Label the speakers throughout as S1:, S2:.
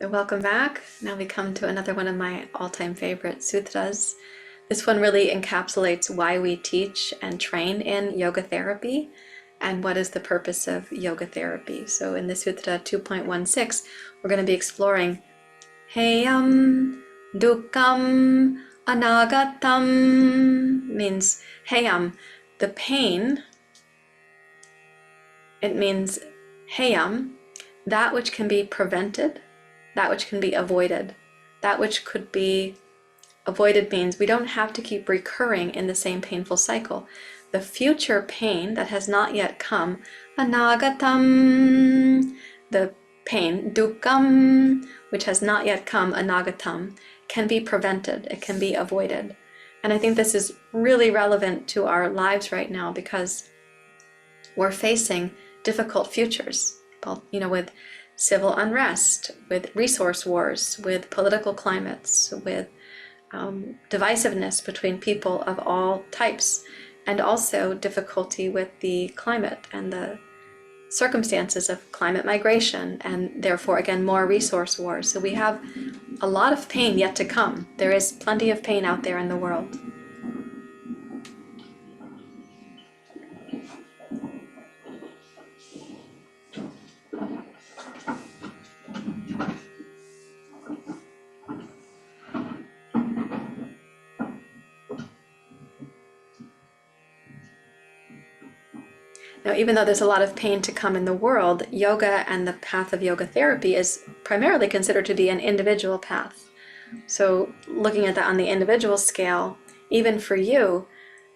S1: So welcome back. Now we come to another one of my all-time favorite sutras. This one really encapsulates why we teach and train in yoga therapy and what is the purpose of yoga therapy. So in the Sutra 2.16, we're going to be exploring heyam, dukham, anagatam. Means heyam, the pain. It means heyam, that which can be prevented, that which can be avoided. That which could be avoided means we don't have to keep recurring in the same painful cycle. The future pain that has not yet come, anagatam, the pain, dukham, which has not yet come, anagatam, can be prevented, it can be avoided. And I think this is really relevant to our lives right now because we're facing difficult futures, with civil unrest, with resource wars, with political climates, with divisiveness between people of all types, and also difficulty with the climate and the circumstances of climate migration, and therefore, again, more resource wars. So we have a lot of pain yet to come. There is plenty of pain out there in the world. Now, even though there's a lot of pain to come in the world, yoga and the path of yoga therapy is primarily considered to be an individual path. So looking at that on the individual scale, even for you,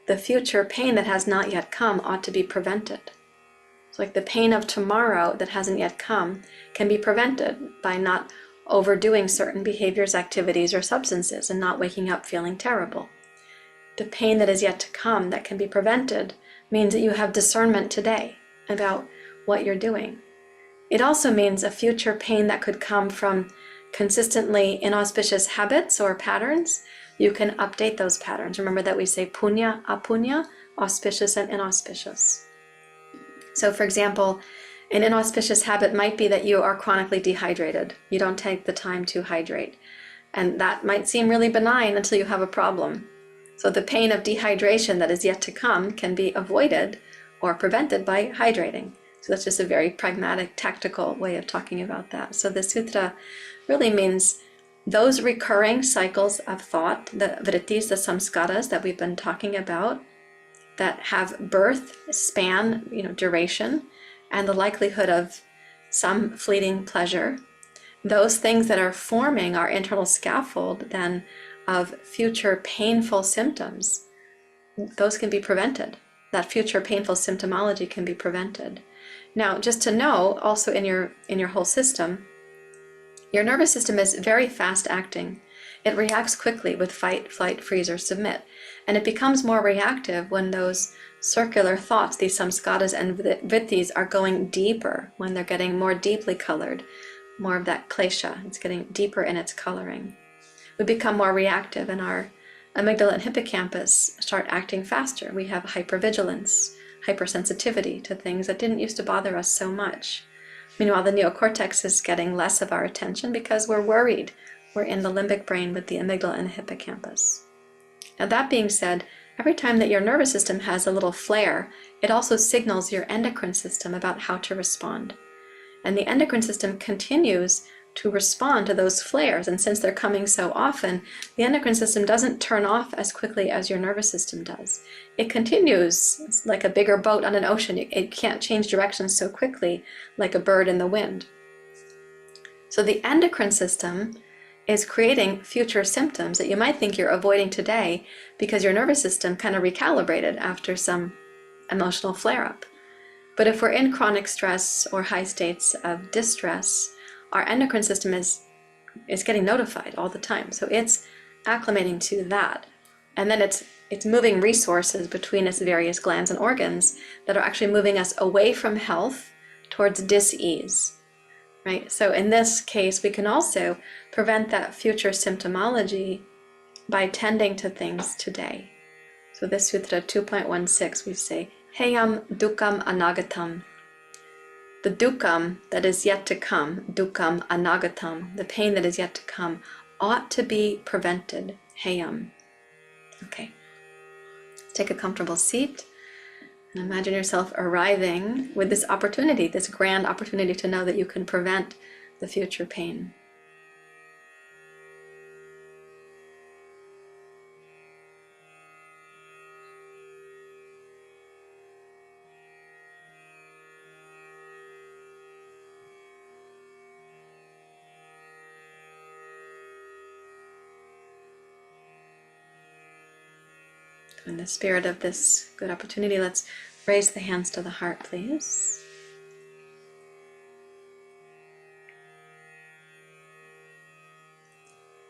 S1: the future pain that has not yet come ought to be prevented. So like the pain of tomorrow that hasn't yet come can be prevented by not overdoing certain behaviors, activities, or substances and not waking up feeling terrible. The pain that is yet to come that can be prevented means that you have discernment today about what you're doing. It also means a future pain that could come from consistently inauspicious habits or patterns. You can update those patterns. Remember that we say punya, apunya, auspicious and inauspicious. So for example, an inauspicious habit might be that you are chronically dehydrated. You don't take the time to hydrate. And that might seem really benign until you have a problem. So the pain of dehydration that is yet to come can be avoided or prevented by hydrating. So that's just a very pragmatic, tactical way of talking about that. So the sutra really means those recurring cycles of thought, the vrittis, the samskaras that we've been talking about, that have birth, span, duration, and the likelihood of some fleeting pleasure. Those things that are forming our internal scaffold then of future painful symptoms, those can be prevented. That future painful symptomology can be prevented. Now, just to know, also in your whole system, your nervous system is very fast acting. It reacts quickly with fight, flight, freeze, or submit. And it becomes more reactive when those circular thoughts, these samskaras and vrittis, are going deeper, when they're getting more deeply colored, more of that klesha. It's getting deeper in its coloring. We become more reactive and our amygdala and hippocampus start acting faster. We have hypervigilance, hypersensitivity to things that didn't used to bother us so much. Meanwhile, the neocortex is getting less of our attention because we're worried. We're in the limbic brain with the amygdala and the hippocampus. Now that being said, every time that your nervous system has a little flare, it also signals your endocrine system about how to respond. And the endocrine system continues to respond to those flares. And since they're coming so often, the endocrine system doesn't turn off as quickly as your nervous system does. It continues. It's like a bigger boat on an ocean. It can't change directions so quickly like a bird in the wind. So the endocrine system is creating future symptoms that you might think you're avoiding today because your nervous system kind of recalibrated after some emotional flare-up. But if we're in chronic stress or high states of distress, our endocrine system is getting notified all the time. So it's acclimating to that. And then it's moving resources between its various glands and organs that are actually moving us away from health towards dis-ease, right? So in this case, we can also prevent that future symptomology by tending to things today. So this Sutra 2.16, we say, heyam dukham anagatam. the dukham that is yet to come, dukham anagatam, the pain that is yet to come, ought to be prevented, heyam. Okay, take a comfortable seat and imagine yourself arriving with this opportunity, this grand opportunity to know that you can prevent the future pain. In the spirit of this good opportunity, let's raise the hands to the heart, please.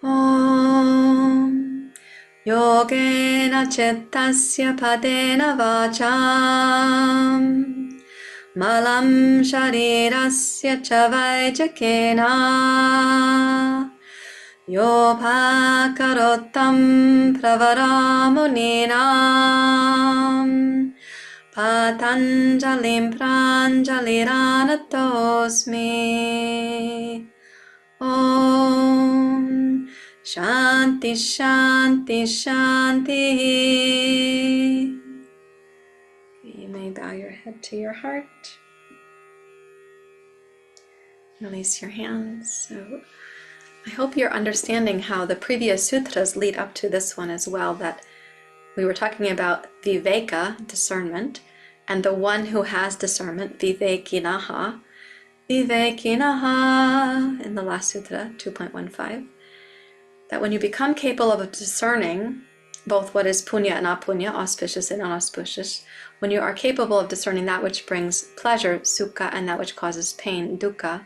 S1: Om Yogena Cettasya Padena Vacham Malam Sharirasya Chavajakena Yopakarotam Pravaramuninam Patanjalim Pranjaliranatosmi. Om Shanti Shanti Shanti. You may bow your head to your heart. Release your hands. So I hope you're understanding how the previous sutras lead up to this one as well, that we were talking about viveka, discernment, and the one who has discernment, vivekinaha, in the last sutra, 2.15, that when you become capable of discerning both what is punya and apunya, auspicious and unauspicious, when you are capable of discerning that which brings pleasure, sukha, and that which causes pain, dukkha,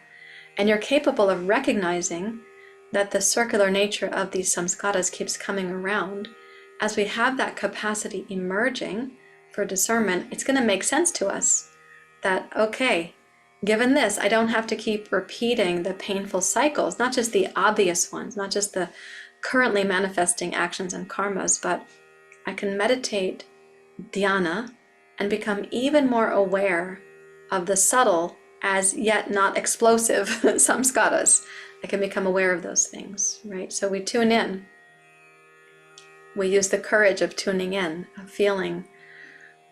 S1: and you're capable of recognizing that the circular nature of these samskaras keeps coming around, as we have that capacity emerging for discernment, it's going to make sense to us that, okay, given this, I don't have to keep repeating the painful cycles, not just the obvious ones, not just the currently manifesting actions and karmas, but I can meditate dhyana and become even more aware of the subtle, as yet not explosive samskaras. I can become aware of those things, right? So we tune in. We use the courage of tuning in, of feeling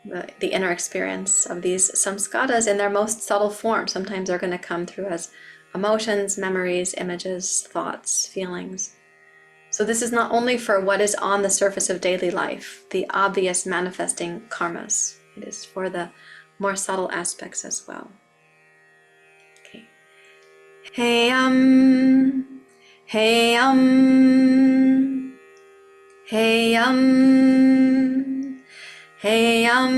S1: the inner experience of these samskaras in their most subtle form. Sometimes they're going to come through as emotions, memories, images, thoughts, feelings. So this is not only for what is on the surface of daily life, the obvious manifesting karmas. It is for the more subtle aspects as well. Okay. Heyam, heyam, heyam, heyam,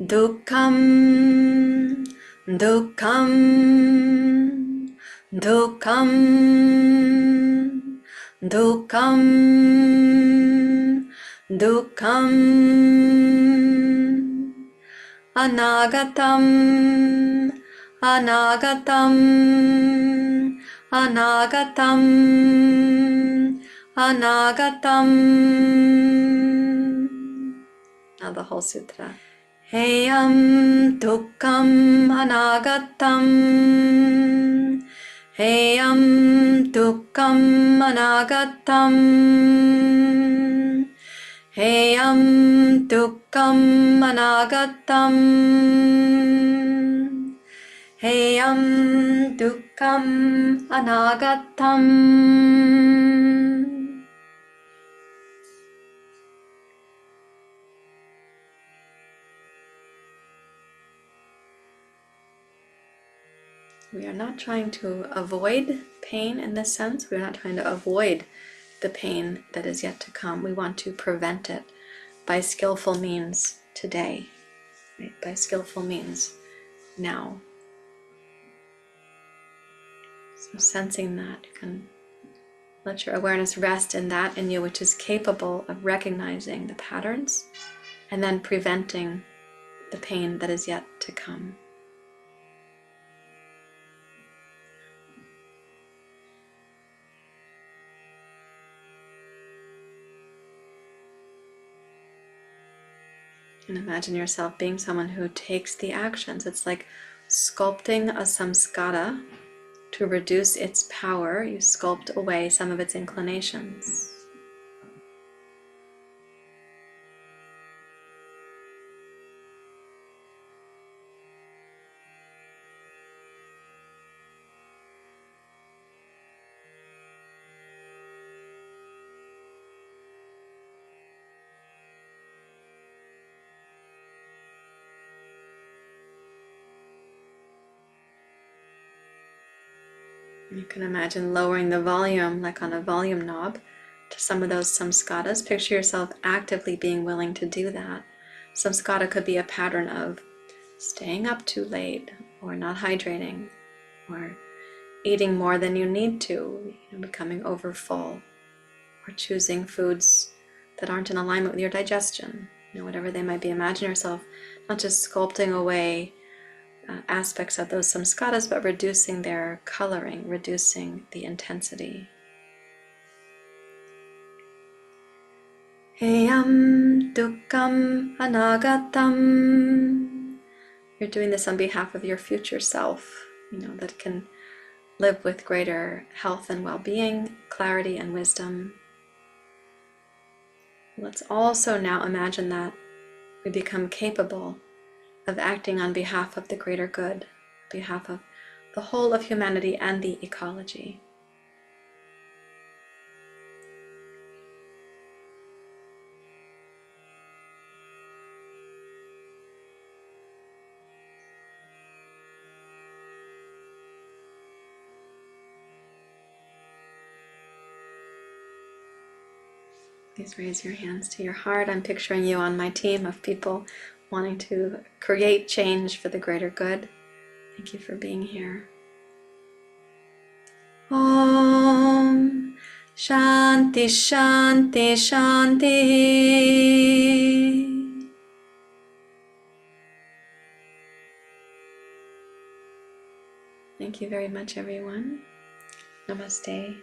S1: dukham, dukham, dukham, dukham, dukham, anagatam, anagatam, anagatam, anagatam. Now the whole sutra. Heyam dukkam anagatam. Heyam dukkam anagatam. Heyam dukkam anagatam. Heyam dukkam anagatam. We are not trying to avoid pain in this sense. We are not trying to avoid the pain that is yet to come. We want to prevent it by skillful means today, right? By skillful means now. So sensing that, you can let your awareness rest in that in you which is capable of recognizing the patterns and then preventing the pain that is yet to come. And imagine yourself being someone who takes the actions. It's like sculpting a samskara. To reduce its power, you sculpt away some of its inclinations. You can imagine lowering the volume, like on a volume knob, to some of those samskaras. Picture yourself actively being willing to do that. Samskara could be a pattern of staying up too late, or not hydrating, or eating more than you need to, becoming overfull, or choosing foods that aren't in alignment with your digestion, whatever they might be. Imagine yourself not just sculpting away aspects of those samskaras, but reducing their coloring, reducing the intensity. Heyam dukham anagatam. You're doing this on behalf of your future self, that can live with greater health and well-being, clarity and wisdom. Let's also now imagine that we become capable of acting on behalf of the greater good, on behalf of the whole of humanity and the ecology. Please raise your hands to your heart. I'm picturing you on my team of people wanting to create change for the greater good. Thank you for being here. Om Shanti Shanti Shanti. Thank you very much, everyone. Namaste.